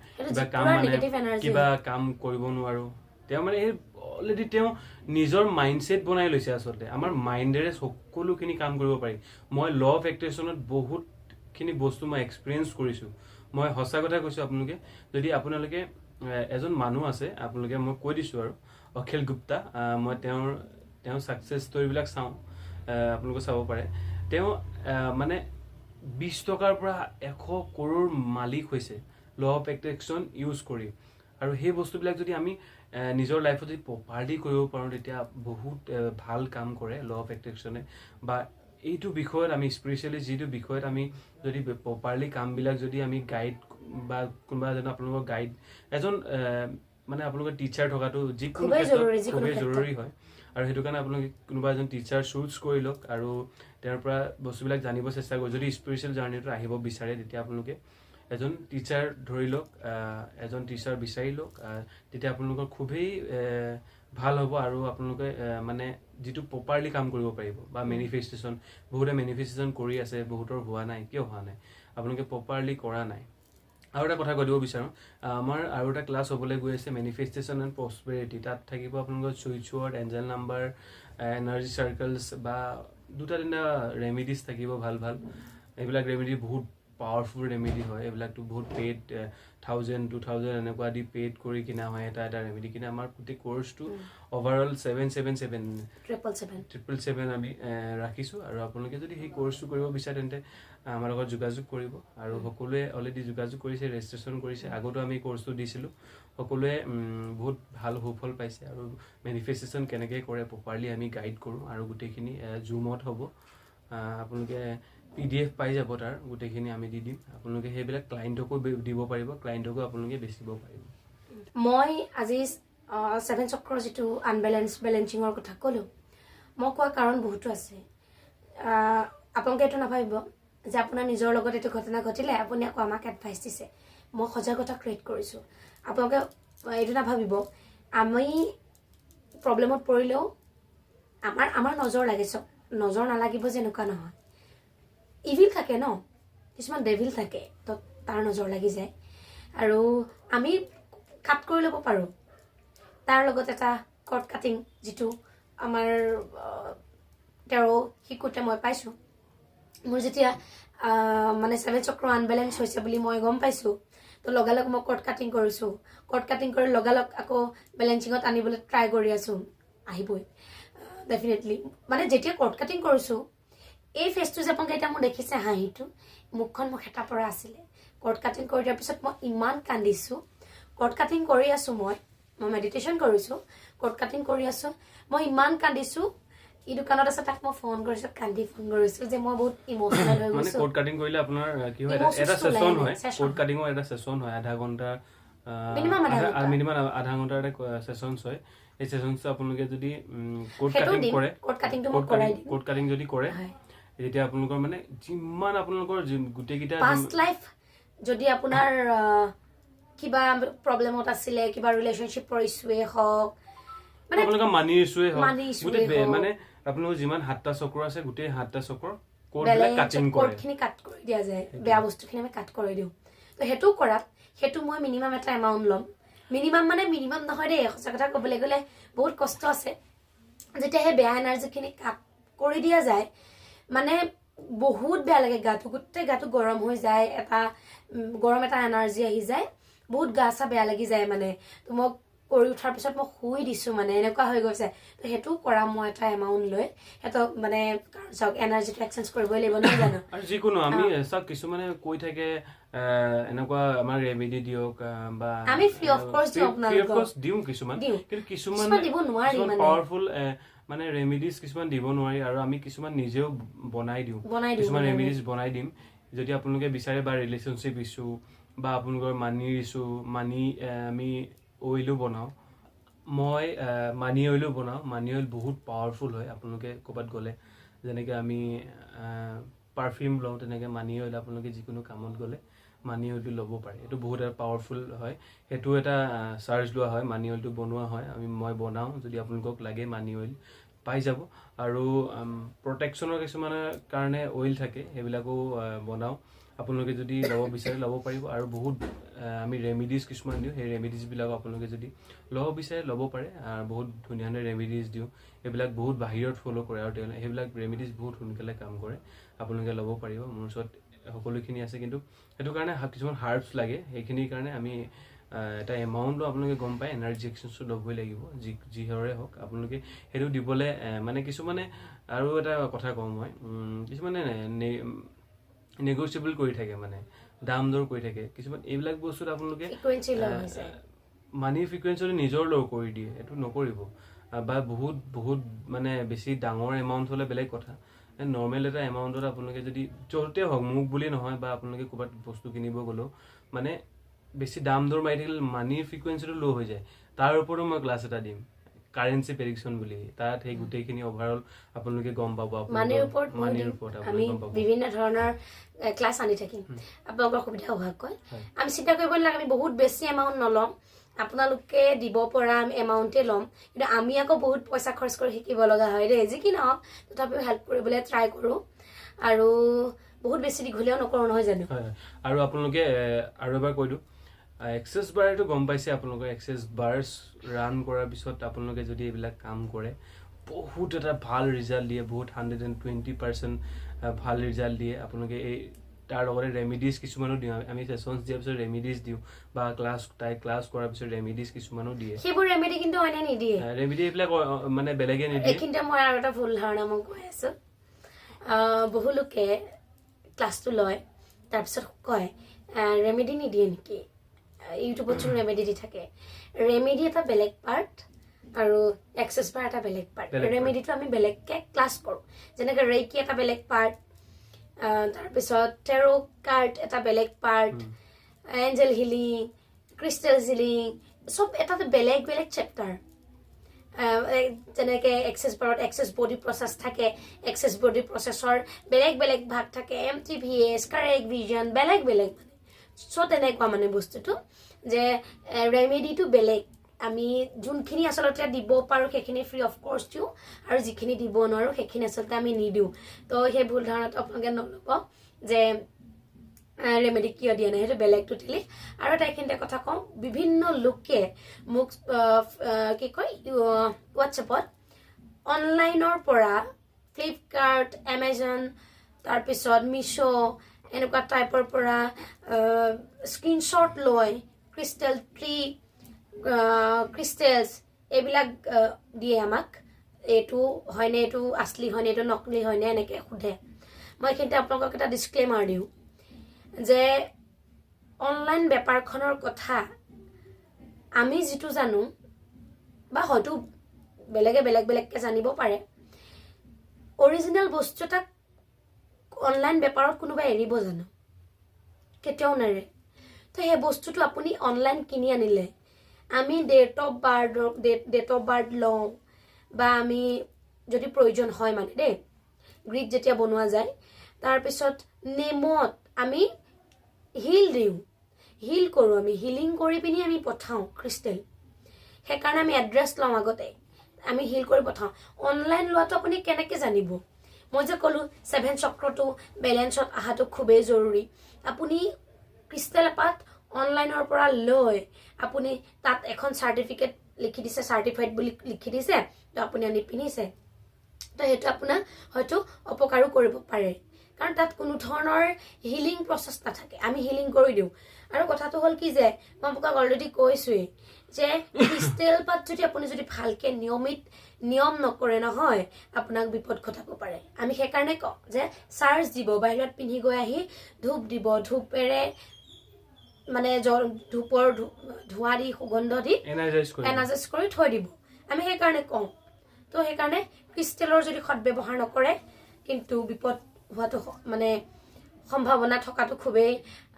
কিবা কাম কৰিব নোৱাৰো তেওঁ মানে এই অলৰেডি তেওঁ নিজৰ মাইণ্ডছেট বনাই লৈছে আচলতে আমাৰ মাইণ্ডেৰে সকলোখিনি কাম কৰিব পাৰি মই ল অফ এট্ৰেকশ্যনত বহুতখিনি বস্তু মই এক্সপিৰিয়েঞ্চ কৰিছো মই সঁচা কথা কৈছো আপোনালোকে যদি আপোনালোকে এজন মানুহ আছে আপোনালোকে মই কৈ দিছো আৰু অখিল গুপ্তা মই তেওঁৰ সাকসেছ ষ্টৰীবিলাক চাওঁ আপোনালোকে চাব পাৰে তেওঁ মানে 20 টকাৰ পৰা 100 কৰোৰ মালিক হৈছে ল অফ এট্ৰেকশ্যন ইউজ কৰি আৰু সেই বস্তুবিলাক যদি আমি নিজৰ লাইফত যদি প্ৰপাৰলি কৰিব পাৰোঁ তেতিয়া বহুত ভাল কাম কৰে ল অফ এট্ৰেকশ্যনে বা এইটো বিষয়ত আমি স্পেচিয়েলি যিটো বিষয়ত আমি যদি প্ৰপাৰলি কামবিলাক যদি আমি গাইড বা কোনোবা এজন আপোনালোকৰ গাইড এজন মানে আপোনালোকৰ টিচাৰ থকাটো যিকোনো খুবেই জৰুৰী হয় আৰু সেইটো কাৰণে আপোনালোকে কোনোবা এজন টিচাৰ চুজ কৰি লওক আৰু তেওঁৰ পৰা বস্তুবিলাক জানিব চেষ্টা কৰক যদি স্পিৰিচুৱেল জাৰ্নিটো আহিব বিচাৰে তেতিয়া আপোনালোকে এজন টিচাৰ ধৰি লওক এজন টিচাৰ বিচাৰি লওক তেতিয়া আপোনালোকৰ খুবেই ভাল হ'ব আৰু আপোনালোকে মানে যিটো প্ৰপাৰলি কাম কৰিব পাৰিব বা মেনিফেষ্টেশ্যন বহুতে মেনিফেষ্টেশ্যন কৰি আছে বহুতৰ হোৱা নাই কিয় হোৱা নাই আপোনালোকে প্ৰপাৰলি কৰা নাই আৰু এটা কথা কৈ দিব বিচাৰোঁ আমাৰ আৰু এটা ক্লাছ হ'বলৈ গৈ আছে মেনিফেষ্টেশ্যন এণ্ড প্ৰস্পেৰিটি তাত থাকিব আপোনালোকৰ switch word Angel number energy circles বা দুটা তিনিটা ৰেমিডিজ থাকিব ভাল ভাল এইবিলাক ৰেমিডি বহুত পাৱাৰফুল ৰেমিডি হয় এইবিলাকতো বহুত পেইড 1000 2000 এনেকুৱা দি পেইড কৰি কিনা হয় এটা ৰেমিডি কিনা আমাৰ গোটেই কোৰ্চটো অভাৰঅল 777 আমি ৰাখিছোঁ আৰু আপোনালোকে যদি সেই কোৰ্চটো কৰিব বিচাৰে তেন্তে আমাৰ লগত যোগাযোগ কৰিব আৰু সকলোৱে অলৰেডি যোগাযোগ কৰিছে ৰেজিষ্ট্ৰেশ্যন কৰিছে আগতো আমি কোৰ্চটো দিছিলোঁ সকলোৱে বহুত ভাল সুফল পাইছে আৰু মেনিফেষ্টেশ্যন কেনেকৈ কৰে প্ৰপাৰলি আমি গাইড কৰোঁ আৰু গোটেইখিনি জুমত হ'ব আপোনালোকে PDF পাই যাব তাৰ গোটেইখিনি আমি দি দিম আপোনালোকে সেইবিলাক ক্লায়েণ্টকো দিব পাৰিব ক্লায়েণ্টকো আপোনালোকে বেচিব পাৰিব মই আজি 7 চক্ৰৰ যিটো বেলেঞ্চিঙৰ কথা ক'লোঁ মই কোৱা কাৰণ বহুতো আছে আপোনালোকে এইটো নাভাবিব যে আপোনাৰ নিজৰ লগত এইটো ঘটনা ঘটিলে আপুনি আকৌ আমাক এডভাইচ দিছে মই সজাগতা ক্ৰিয়েট কৰিছোঁ আপোনালোকে এইটো নাভাবিব আমি প্ৰব্লেমত পৰিলেও আমাৰ নজৰ লাগে চব নজৰ নালাগিব যে এনেকুৱা নহয় ইভিল থাকে ন কিছুমান ডেভিল থাকে তো তাৰ নজৰ লাগি যায় আৰু আমি কাট কৰি ল'ব পাৰোঁ তাৰ লগত এটা কৰ্ড কাটিং যিটো আমাৰ তেওঁ শিকোঁতে মই পাইছোঁ মোৰ যেতিয়া মানে 7 চক্ৰ আনবেলেঞ্চ হৈছে বুলি মই গম পাইছোঁ তো লগালগ মই কৰ্ড কাটিং কৰিছোঁ কৰ্ড কাটিং কৰি লগালগ আকৌ বেলেঞ্চিঙত আনিবলৈ ট্ৰাই কৰি আছোঁ আহিবই ডেফিনেটলি মানে যেতিয়া কৰ্ড কাটিং কৰিছোঁ এই ফেচটো যে আপোনালোকে এতিয়া মোৰ দেখিছে হাঁহিটো মুখখন মোক হেতা পৰা আছিলে কৰ্ড কাটিং কৰি দিয়াৰ পিছত মই ইমান কান্দিছোঁ কৰ্ড কাটিং কৰি আছোঁ মই মেডিটেশ্যন কৰিছোঁ কৰ্ড কাটিং কৰি আছোঁ মই ইমান কান্দিছোঁ ই দোকানত আছে তাক মই ফোন কৰিছোঁ কান্দি ফোন কৰিছোঁ যে মই বহুত ইমোচনেল হৈ গৈছোঁ কৰ্ড কাটিং কৰিলে আপোনাৰ কি হয় এটা সেশন হয় কৰ্ড কাটিংৰ এটা সেশন হয় আধা ঘণ্টা মিনিমাম আধা ঘণ্টাৰ এটা সেশনছ হয় এই সেশনছটো আপোনালোকে যদি কৰ্ড কাটিং যদি কৰে যেতিয়া আপোনালোকৰ মানে যিমান আপোনালোকৰ গোটেইকেইটা পাষ্ট লাইফ যদি আপোনাৰ কিবা প্ৰব্লেমত আছিলে কিবা ৰিলেশ্যনশ্বিপৰ ইছ্যুৱে হওক মানে আপোনালোকৰ মানি ইছ্যুৱে হওক গোটেই মানে আপোনালোকৰ যিমান 7টা চক্ৰ আছে গোটেই 7টা চক্ৰ কোডখিনি কাট কৰি দিয়া যায় বেয়া বস্তুখিনি আমি কাট কৰি দিওঁ তো সেইটো কৰাত সেইটো মই মিনিমাম এটা এমাউণ্ট ল'ম মিনিমাম মানে মিনিমাম নহয় দেই সঁচা কথা ক'বলৈ গ'লে বহুত কষ্ট আছে যেতিয়া সেই বেয়া এনাৰ্জিখিনি কাট কৰি দিয়া যায় মানে বহুত বেয়া লাগে গাটো গোটেই গাটো গৰম হৈ যায় এটা গৰম এটা এনাৰ্জি আহি যায় বহুত গা চা বেয়া লাগি যায় মানে তো মই কৰি উঠাৰ পিছত মই শুই দিছোঁ মানে এনেকুৱা হৈ গৈছে তো সেইটো কৰা মই এটা এমাউণ্ট লৈ সেইটো মানে চাওক এনাৰ্জিটো এক্সচেঞ্জ কৰিবই লাগিব নহয় জানো আৰু যিকোনো আমি চাওক কিছুমানে কৈ থাকে এনেকুৱা আমাৰ ৰেমেডি দিয়ক বা আমি ফ্ৰী অফ কোৰ্স দিওঁ কিছুমান কিন্তু কিছুমান দিব নোৱাৰি মানে পাৱাৰফুল মানে ৰেমেডিজ কিছুমান দিব নোৱাৰি আৰু আমি কিছুমান নিজেও বনাই দিওঁ কিছুমান ৰেমেডিজ বনাই দিম যদি আপোনালোকে বিচাৰে বা ৰিলেশ্যনশ্বিপ ইছ্যু বা আপোনালোকৰ মানিৰ ইছ্যু মানি আমি অইলো বনাওঁ মই মানি অইলো বনাওঁ মানি অইল বহুত পাৱাৰফুল হয় আপোনালোকে ক'ৰবাত গ'লে যেনেকৈ আমি পাৰফিউম লওঁ তেনেকৈ মানি অইল আপোনালোকে যিকোনো কামত গ'লে মানি অইলটো ল'ব পাৰে এইটো বহুত এটা পাৱাৰফুল হয় সেইটো এটা চাৰ্জ লোৱা হয় মানি অইলটো বনোৱা হয় মই বনাওঁ যদি আপোনালোকক লাগে মানি অইল পাই যাব আৰু প্ৰটেকশ্যনৰ কিছুমানৰ কাৰণে অইল থাকে সেইবিলাকো বনাওঁ আপোনালোকে যদি ল'ব বিচাৰে ল'ব পাৰিব আৰু বহুত আমি ৰেমিডিজ কিছুমান দিওঁ সেই ৰেমিডিজবিলাক আপোনালোকে যদি ল'ব বিচাৰে ল'ব পাৰে আৰু বহুত ধুনীয়া ধুনীয়া ৰেমিডিজ দিওঁ এইবিলাক বহুত বাহিৰত ফ'ল' কৰে আৰু তেওঁলোকে সেইবিলাক ৰেমিডিজ বহুত সোনকালে কাম কৰে আপোনালোকে ল'ব পাৰিব মোৰ ওচৰত সকলোখিনি আছে কিন্তু সেইটো কাৰণে কিছুমান হাৰ্বছ লাগে সেইখিনিৰ কাৰণে আমি এটা এমাউণ্টটো আপোনালোকে গম পায় এনাৰ্জি এক্সচেঞ্জটো ল'বই লাগিব যিহৰে হওক আপোনালোকে সেইটো দিবলৈ মানে কিছুমানে আৰু এটা কথা কওঁ মই কিছুমানে নেগচিয়েবল কৰি থাকে মানে দাম দৰ কৰি থাকে কিছুমান এইবিলাক বস্তুত আপোনালোকে মানিৰ ফ্ৰিকুৱেঞ্চিটো নিজৰ ল' কৰি দিয়ে এইটো নকৰিব বা বহুত বহুত মানে বেছি ডাঙৰ এমাউণ্ট হ'লে বেলেগ কথা নৰ্মেল এটা এমাউণ্টত আপোনালোকে যদি য'তে হওক মোক বুলি নহয় বা আপোনালোকে ক'ৰবাত বস্তু কিনিব গ'লেও মানে বেছি দাম দৰ মাৰি থাকিলে মানিৰ ফ্ৰিকুৱেঞ্চিটো ল' হৈ যায় তাৰ ওপৰতো মই ক্লাছ এটা দিম কাৰেঞ্চি প্ৰেডিকশ্যন বুলি তাত সেই গোটেইখিনি অভাৰঅল আপোনালোকে গম পাব মানিৰ ওপৰত আমি বিভিন্ন ধৰণৰ ক্লাছ আনি থাকিম আপোনালোকৰ সুবিধা হোৱাকৈ আমি চিন্তা কৰিব নালাগে আমি বহুত বেছি এমাউণ্ট নল'ম আপোনালোকে দিব পৰা এমাউণ্টে ল'ম কিন্তু আমি আকৌ বহুত পইচা খৰচ কৰি শিকিব লগা হয় দেই যি কি নহওক তথাপিও হেল্প কৰিবলৈ ট্ৰাই কৰোঁ আৰু বহুত বেছি দীঘলীয়াও নকৰোঁ নহয় জানো আৰু আপোনালোকে আৰু এবাৰ কৈ দিওঁ এক্সেছ বাৰটো গম পাইছে আপোনালোকে এক্সেছ বাৰ্ছ ৰান কৰাৰ পিছত আপোনালোকে যদি এইবিলাক কাম কৰে বহুত এটা ভাল ৰিজাল্ট দিয়ে বহুত 120% ভাল ৰিজাল্ট দিয়ে আপোনালোকে এই তাৰ লগতে ৰেমিডিজ কিছুমানো দিওঁ আমি ছেশ্যনছ দিয়াৰ পিছত ৰেমিডিজ দিওঁ বা ক্লাছ কৰাৰ পিছত ৰেমিডিজ কিছুমানো দিয়ে সেইবোৰ ৰেমিডি কিন্তু অন্য নিদিয়ে ৰেমিডি এইবিলাক মানে বেলেগে নিদিয়ে এইখিনিতে মই আৰু এটা ভুল ধাৰণা মই কৈ আছোঁ বহু লোকে ক্লাছটো লয় তাৰপিছত কয় ৰেমিডি নিদিয়ে নেকি ইউটিউবত চোন ৰেমেডি দি থাকে ৰেমেডি এটা বেলেগ পাৰ্ট আৰু এক্সেছ বাৰ এটা বেলেগ পাৰ্ট ৰেমেডিটো আমি বেলেগকৈ ক্লাছ কৰোঁ যেনেকৈ ৰেইকি এটা বেলেগ পাৰ্ট তাৰপিছত টেৰো কাৰ্ড এটা বেলেগ part Angel healing crystal healing চব এটা বেলেগ বেলেগ চেপ্টাৰ যেনেকৈ এক্সেছ বাৰত এক্সেছ বডি প্ৰচেছ থাকে এক্সেছ বডি প্ৰচেছৰ বেলেগ বেলেগ ভাগ থাকে MTVS কাৰেক্ট ভিজন বেলেগ বেলেগ মানে চ' তেনেকুৱা মানে বস্তুটো যে ৰেমেডিটো বেলেগ আমি যোনখিনি আচলতে দিব পাৰোঁ সেইখিনি ফ্ৰী অফ কৰ্চ দিওঁ আৰু যিখিনি দিব নোৱাৰোঁ সেইখিনি আচলতে আমি নিদিওঁ তো সেই ভুল ধাৰণাটো আপোনালোকে নল'ব যে ৰেমেডি কিয় দিয়া নাই সেইটো বেলেগ টোটেলি আৰু এটা এইখিনিতে কথা কওঁ বিভিন্ন লোকে মোক কি কয় হোৱাটছএপত অনলাইনৰ পৰা ফ্লিপকাৰ্ট এমেজন তাৰপিছত মিছ' এনেকুৱা টাইপৰ পৰা স্ক্ৰীনশ্বট লৈ ক্ৰিষ্টেল ট্ৰী ক্ৰিষ্টেলছ এইবিলাক দিয়ে আমাক এইটো হয়নে এইটো আচলি হয়নে এইটো নকলি হয়নে এনেকৈ সোধে মই এইখিনিতে আপোনালোকক এটা ডিছক্লেমাৰ দিওঁ যে অনলাইন বেপাৰখনৰ কথা আমি যিটো জানো বা হয়তো বেলেগে বেলেগ বেলেগকৈ জানিব পাৰে অৰিজিনেল বস্তু এটাক অনলাইন বেপাৰত কোনোবাই এৰিব জানো কেতিয়াও নেৰে তো সেই বস্তুটো আপুনি অনলাইন কিনি আনিলে আমি ডেট অফ বাৰ্থ লওঁ বা আমি যদি প্ৰয়োজন হয় মানে দেই গ্ৰিড যেতিয়া বনোৱা যায় তাৰপিছত নেমত আমি হিল দিওঁ হিল কৰোঁ আমি হিলিং কৰি পিনি আমি পঠাওঁ ক্ৰিষ্টেল সেইকাৰণে আমি এড্ৰেছ লওঁ আগতে আমি হিল কৰি পঠাওঁ অনলাইন লোৱাটো আপুনি কেনেকৈ জানিব মই যে ক'লোঁ 7 চক্ৰটো বেলেঞ্চত অহাটো খুবেই জৰুৰী আপুনি ক্ৰিষ্টেল এপাত অনলাইনৰ পৰা লৈ আপুনি তাত এখন চাৰ্টিফিকেট লিখি দিছে চাৰ্টিফাইড বুলি লিখি দিছে তো আপুনি আনি পিন্ধিছে তো সেইটো আপোনাক হয়তো অপকাৰো কৰিব পাৰে কাৰণ তাত কোনো ধৰণৰ হিলিং প্ৰচেছ নাথাকে আমি হিলিং কৰি দিওঁ আৰু কথাটো হ'ল কি যে মই আপোনাক অলৰেডি কৈছোৱেই যে ক্ৰিষ্টেল পাত যদি আপুনি যদি ভালকৈ নিয়ম নকৰে নহয় আপোনাক বিপদ ঘটাব পাৰে আমি সেইকাৰণে কওঁ যে চাৰ্জ দিব বাহিৰত পিন্ধি গৈ আহি ধূপ দিব ধূপেৰে মানে ধূপৰ ধোঁৱা দি সুগন্ধ দি এনাৰ্জাইজ কৰি থৈ দিব আমি সেইকাৰণে কওঁ তো সেইকাৰণে ক্ৰিষ্টেলৰ যদি সদব্যৱহাৰ নকৰে কিন্তু বিপদ হোৱাটো মানে সম্ভাৱনা থকাটো খুবেই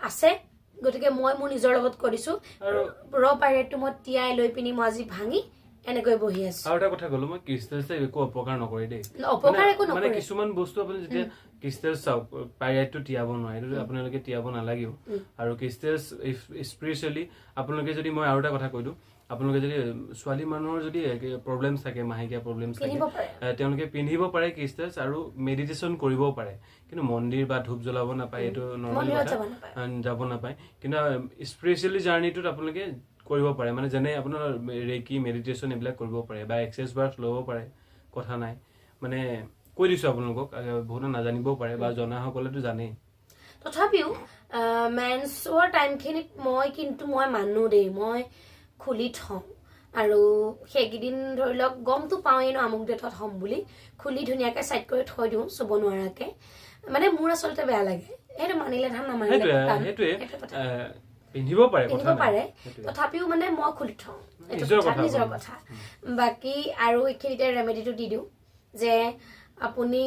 আছে গতিকে মই মোৰ নিজৰ লগত কৰিছো আৰু ৰ পাইৰেটটো মই তিয়াই লৈ পিনি মই আজি ভাঙি এনেকৈ বহি আছো আৰু এটা কথা কলো মই ক্ৰিষ্টেলছে একো অপকাৰ নকৰে দেই অপকাৰ একো মানে নকৰে কিছুমান বস্তু আপুনি যেতিয়া ক্ৰিষ্টেল চাওক পাইৰেটটো তিয়াব নোৱাৰে এইটো আপোনালোকে তিয়াব নালাগিব আৰু ক্ৰিষ্টেল স্পেচিয়েলি আপোনালোকে যদি মই আৰু এটা কথা কৈ দিওঁ আপোনালোকে যদি ছোৱালী মানুহৰ যদি প্ৰব্লেমছ থাকে মাহেকীয়া প্ৰব্লেমছ থাকে তেওঁলোকে পিন্ধিব পাৰে ক্ৰিষ্টেলছ আৰু মেডিটেশ্যন কৰিবও পাৰে কিন্তু মন্দিৰ বা ধূপ জ্বলাব নাপায় এইটো নৰ্মেল কথা যাব নাপায় কিন্তু স্পিৰিচুৱেলি জাৰ্ণিটোত আপোনালোকে কৰিব পাৰে মানে যেনে আপোনাৰ ৰেকি মেডিটেশ্যন এইবিলাক কৰিব পাৰে বা এক্সাৰচাইজ বাৰ ল'ব পাৰে কথা নাই মানে কৈ দিছো আপোনালোকক বহুতে নাজানিবও পাৰে বা জনাসকলেতো জানেই তথাপিও মেন্সৰ টাইমখিনিত মই মানো দেই মই খুলি থওঁ আৰু সেইকেইদিন ধৰি লওক গমটো পাওঁৱেই ন আমুক ডেটত হ'ম বুলি খুলি ধুনীয়াকৈ চাইড কৰি থৈ দিওঁ চুব নোৱাৰাকৈ মানে মোৰ আচলতে বেয়া লাগে সেইটো মানিলে ধান নামানিলে পিন্ধিব পাৰে তথাপিও মানে মই খুলি থওঁ নিজৰ কথা বাকী আৰু এইখিনিতে ৰেমেডিটো দি দিওঁ যে আপুনি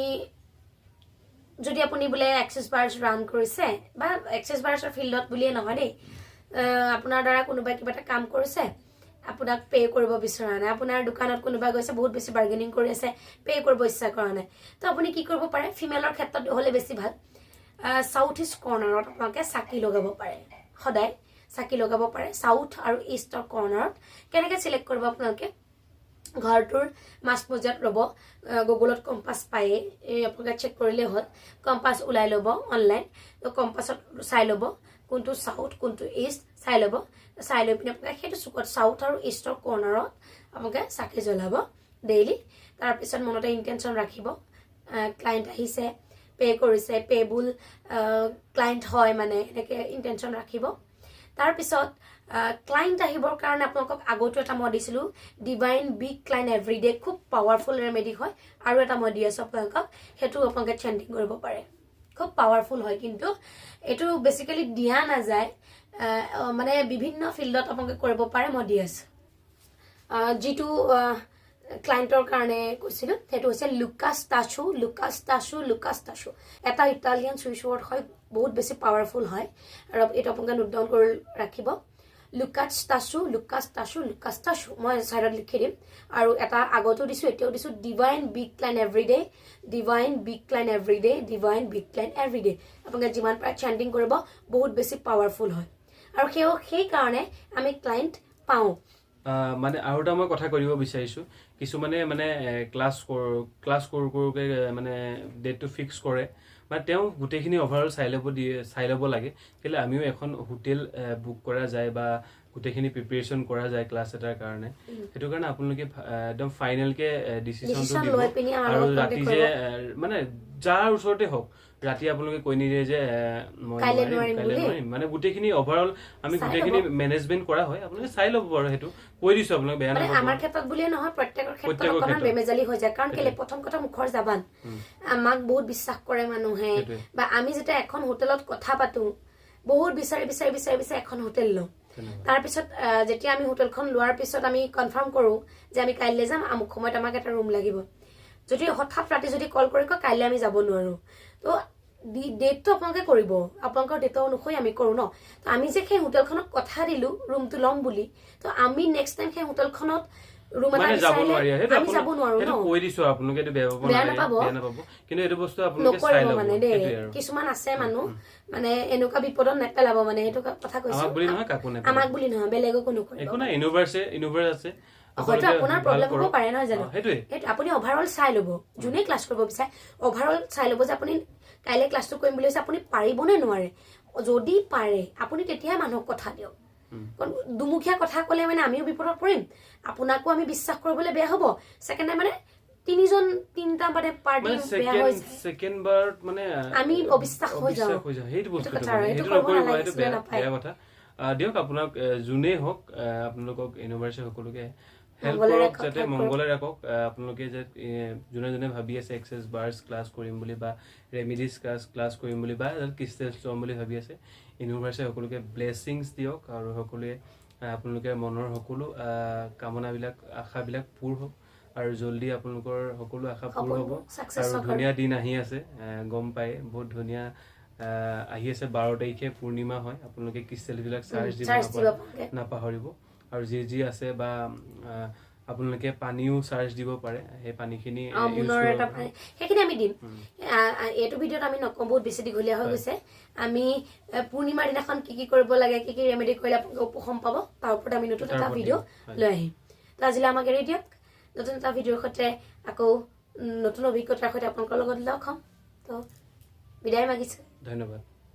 যদি আপুনি বোলে এক্সাৰচাইজ বাৰ্ছ ৰান কৰিছে বা এক্সাৰচাইজ বাৰ্ছৰ ফিল্ডত বুলিয়ে নহয় দেই আপোনাৰ দ্বাৰা কোনোবাই কিবা এটা কাম কৰিছে আপোনাক পে' কৰিব বিচৰা নাই আপোনাৰ দোকানত কোনোবাই গৈছে বহুত বেছি বাৰ্গেনিং কৰি আছে পে' কৰিব ইচ্ছা কৰা নাই তো আপুনি কি কৰিব পাৰে ফিমেলৰ ক্ষেত্ৰত হ'লে বেছি ভাল সাউথ ইষ্ট কৰ্ণাৰত আপোনালোকে চাকি লগাব পাৰে সদায় চাকি লগাব পাৰে সাউথ আৰু ইষ্টৰ কৰ্ণাৰত কেনেকৈ চিলেক্ট কৰিব আপোনালোকে ঘৰটোৰ মাজমজিয়াত ৰ'ব গুগলত কম্পাছ পায়ে আপোনালোকে চেক কৰিলে হ'ল কম্পাছ ওলাই ল'ব অনলাইন তো কম্পাছত চাই ল'ব কোনটো সাউথ কোনটো ইষ্ট চাই ল'ব চাই লৈ পিনে আপোনালোকে সেইটো চুকত সাউথ আৰু ইষ্টৰ কৰ্ণাৰত আপোনালোকে চাকি জ্বলাব ডেইলি তাৰপিছত মনতে ইণ্টেনশ্যন ৰাখিব ক্লায়েণ্ট আহিছে পে' কৰিছে পে'বুল ক্লায়েণ্ট হয় মানে এনেকৈ ইণ্টেনশ্যন ৰাখিব তাৰপিছত ক্লায়েণ্ট আহিবৰ কাৰণে আপোনালোকক আগতো এটা মই দিছিলোঁ ডিভাইন বিগ ক্লায়েণ্ট এভৰিডে খুব পাৱাৰফুল ৰেমেডি হয় আৰু এটা মই দি আছোঁ আপোনালোকক সেইটো আপোনালোকে চেণ্টিং কৰিব পাৰে খুব পাৱাৰফুল হয় কিন্তু এইটো বেচিকেলি দিয়া নাযায় মানে বিভিন্ন ফিল্ডত আপোনালোকে কৰিব পাৰে মই দি আছোঁ যিটো ক্লায়েণ্টৰ কাৰণে কৈছিলোঁ সেইটো হৈছে লুকাছ টাচু এটা ইটালিয়ান চুইচ ৱৰ্ড হয় বহুত বেছি পাৱাৰফুল হয় আৰু এইটো আপোনালোকে নোট ডাউন কৰি ৰাখিব লুকাছ টাচু মই চাইডত লিখি দিম আৰু এটা আগতো দিছোঁ এতিয়াও দিছোঁ ডিভাইন বিগ ক্লায়েণ্ট এভৰিডে আপোনালোকে যিমান পাৰে চেণ্টিং কৰিব বহুত বেছি পাৱাৰফুল হয় আৰু সেইকাৰণে আমি ক্লায়েণ্ট পাওঁ মানে আৰু এটা মই কথা কৰিব বিচাৰিছো কিছুমানে মানে ক্লাছ কৰোকে মানে ডেটটো ফিক্স কৰে মানে তেওঁ গোটেইখিনি অভাৰঅল চাই ল'ব লাগে কেলে আমিও এখন হোটেল বুক কৰা যায় বা গোটেইখিনি প্ৰিপেৰেশ্যন কৰা যায় ক্লাছ এটাৰ কাৰণে সেইটো কাৰণে আপোনালোকে একদম ফাইনেলকে ডিচিশ্যনটো দিব আৰু ৰাতি যে মানে যাৰ ওচৰতে হওক ৰাতি আপোনালোকে কৈ নিদিয়ে যে মই নোৱাৰিম মানে গোটেইখিনি অভাৰঅল আমি গোটেইখিনি মেনেজমেণ্ট কৰা হয় আপোনালোকে চাই ল'ব বাৰু সেইটো কৈ দিছো আপোনালোকে বেয়া নাপাব আমাৰ ক্ষেত্ৰত বুলিয়ে নহয় প্ৰত্যেকৰ ক্ষেত্ৰত অকণমান বেমেজালি হৈ যায় কাৰণ কেলে প্ৰথম কথা মুখৰ জাবান আমাক বহুত বিশ্বাস কৰে মানুহে বা আমি যেতিয়া এখন হোটেলত কথা পাতো বহুত বিচাৰি এখন হোটেল লওঁ তাৰপিছত যেতিয়া আমি হোটেলখন লোৱাৰ পিছত আমি কনফাৰ্ম কৰোঁ যে আমি কাইলৈ যাম আমুক সময়ত আমাক এটা ৰুম লাগিব যদি হঠাৎ ৰাতি যদি কল কৰি কয় কাইলৈ আমি যাব নোৱাৰোঁ তো ডেটটো আপোনালোকে কৰিব আপোনালোকৰ ডেটৰ অনুসৰি আমি কৰোঁ ন তো আমি যে সেই হোটেলখনত কথা দিলোঁ ৰুমটো ল'ম বুলি তো আমি নেক্সট টাইম সেই হোটেলখনত ৰুম এটা বিচাৰিলে আমি যাব নোৱাৰোঁ ন কৈ দিছো আপোনালোকে এইটো বেয়া নাপাব কিন্তু এইটো বস্তু আপোনালোকে চাই ল'ব মানে দেই কিছুমান আছে মানুহ মানে এনেকুৱা বিপদত নেপেলাব মানে এইটো কথা কৈছো আমাক বুলি নহয় বেলেগকো নকৰিব একো নাই ইউনিভাৰ্ছ আছে হয়তো আপোনাৰ প্ৰব্লেম হ'ব পাৰে নহয় জানো সেইটো আপুনি অভাৰঅল চাই ল'ব যোনে ক্লাছ কৰিব বিচাৰে অভাৰঅল চাই ল'ব যে আপুনি কাইলৈ ক্লাছটো কৰিম বুলি কৈছে আপুনি পাৰিবনে নোৱাৰে যদি পাৰে আপুনি তেতিয়াহে মানুহক কথা দিয়ক কাৰণ দুমুখীয়া কথা ক'লে মানে আমিও বিপদত পৰিম আপোনাকো আমি বিশ্বাস কৰিবলৈ বেয়া হ'ব ছেকেণ্ড মানে তিনিটা মানে পাৰ্টি বেয়া হৈ যায় ছেকেণ্ড বাৰত মানে আমি অবিশ্বাস হৈ যাওঁ সেইটো বস্তু সেইটো নকৰিব এইটো বেয়া কথা দিয়ক আপোনাক যোনেই হওক আপোনালোকক ইউনিভাৰ্চিটি সকলোকে হেল্প কৰক যাতে মংগলে ৰাখক আপোনালোকে যে যোনে ভাবি আছে এক্সেছ বাৰ্ছ ক্লাছ কৰিম বুলি বা ৰেমিডিজ ক্লাছ কৰিম বুলি বা ক্ৰিষ্টেলছ ল'ম বুলি ভাবি আছে ইউনিভাৰ্চিটি সকলোকে ব্লেছিংছ দিয়ক আৰু সকলোৱে আপোনালোকে মনৰ সকলো কামনাবিলাক আশাবিলাক পূৰ হওক আৰু জলদি আপোনালোকৰ সকলো আশা পূৰ হ'ব আৰু ধুনীয়া দিন আহি আছে গম পায় বহুত ধুনীয়া আহি আছে 12 তাৰিখে পূৰ্ণিমা হয় আপোনালোকে ক্ৰিষ্টেলবিলাক চাৰ্জ দিব নাপাহৰিব আৰু যি আছে বা আপোনালোকে পানীও চাৰ্জ দিব পাৰে সেই পানীখিনি সেইখিনি আমি দিম এইটো ভিডিঅ'ত আমি নকওঁ বহুত বেছি দীঘলীয়া হৈ গৈছে আমি পূৰ্ণিমাৰ দিনাখন কি কৰিব লাগে কি ৰেমেডি কৰিলে আপোনালোকে উপশম পাব তাৰ ওপৰত আমি নতুন এটা ভিডিঅ' লৈ আহিম তো আজিলৈ আমাক এৰি দিয়ক নতুন এটা ভিডিঅ'ৰ সৈতে আকৌ নতুন অভিজ্ঞতাৰ সৈতে আপোনালোকৰ লগত লগ হ'ম তো বিদায় মাগিছোঁ ধন্যবাদ